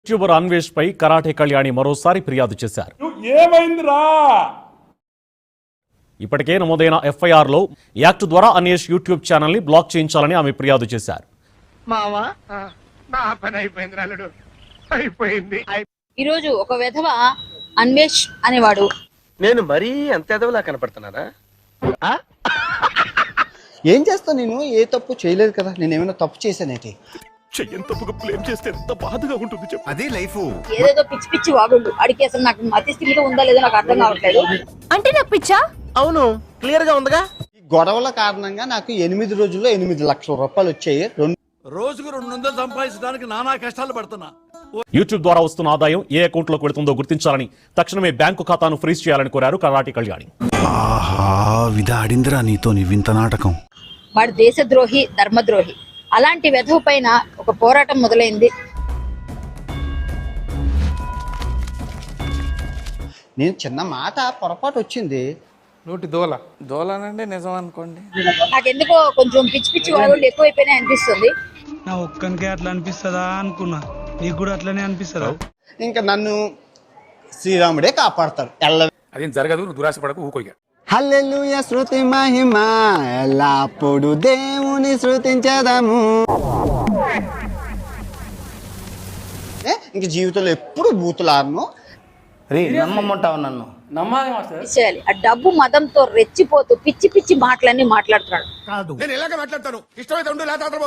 YouTuber Anvesh పై karate Kalyani మరోసారి ఫిర్యాదు చేశారు. ఏమైందిరా? ఇప్పటికే నమోదైన ఎఫ్ఐఆర్ లో యాక్ట్ ద్వారా అన్వేష్ యూట్యూబ్ ఛానల్ ని బ్లాక్ చేయించాలని ఆమె ఫిర్యాదు చేశారు. ఈరోజు ఒక విధవ అన్వేష్ అనేవాడు, నేను మరీ అంత ఎదవలా కనపడుతున్నానా? ఏం చేస్తా, నేను ఏ తప్పు చేయలేదు కదా. నేను ఏమైనా తప్పు చేశానేటి? చెయ్యని తప్పుగా బ్లేమ్ చేస్తే ఎంత బాధగా ఉంటుంది చెప్పు. అదే లైఫ్. ఏదేదో పిచ్చి పిచ్చి వాగుండు. అడిగి అసలు నాకు మతి స్థితిలో ఉందా లేదో నాకు అర్థం కావట్లేదు. అంటే నాకు పిచ్చా? అవును, క్లియర్ గా ఉందిగా. ఈ గొడవల కారణంగా నాకు 8 రోజుల్లో 8 లక్షల రూపాయలు వచ్చాయి. రోజుకు 200 సంపాదించడానికి నానా కష్టాలు పడుతున్నా. యూట్యూబ్ ద్వారా వస్తున్న ఆదాయం ఏ అకౌంట్ లోకి వెళుతుందో గుర్తించాలని, తక్షణమే బ్యాంకు ఖాతాను ఫ్రీజ్ చేయాలని కోరారు కరాటే కళ్యాణి. ఆహా, విధాడిందిరా నీతో నీ వింత నాటకం. వాడు దేశద్రోహి, ధర్మద్రోహి. అలాంటి వెధవ పైన ఒక పోరాటం మొదలైంది. నేను చిన్న మాట పొరపాటు వచ్చింది. నోటి దోలనంటే నిజం అనుకోండి. నాకెందుకో కొంచెం పిచ్చి పిచ్చి వాగుళ్ళు ఎక్కువైపోయినాయి అనిపిస్తుంది. నా ఒక్కనికే అట్లా అనిపిస్తుందా అనుకున్నా, నీకు కూడా అట్లనే అనిపిస్తుందా? ఇంకా నన్ను శ్రీరాముడే కాపాడతాడు. అదేం జరగదు, నువ్వు దురాశపడకు, ఊకోగా. హల్లెలూయా శృతి మహిమ ఎల్లప్పుడు దేవుని శృతించదము. ఇంక జీవితంలో ఎప్పుడు బూతులాడను. నమ్మమంటావు నన్ను? చేయాలి. ఆ డబ్బు మదంతో రెచ్చిపోతూ పిచ్చి పిచ్చి మాటలన్నీ మాట్లాడుతున్నాడు. నేను ఇలాగే మాట్లాడతాను. ఇష్టమైతే ఉండు, లేకపోతే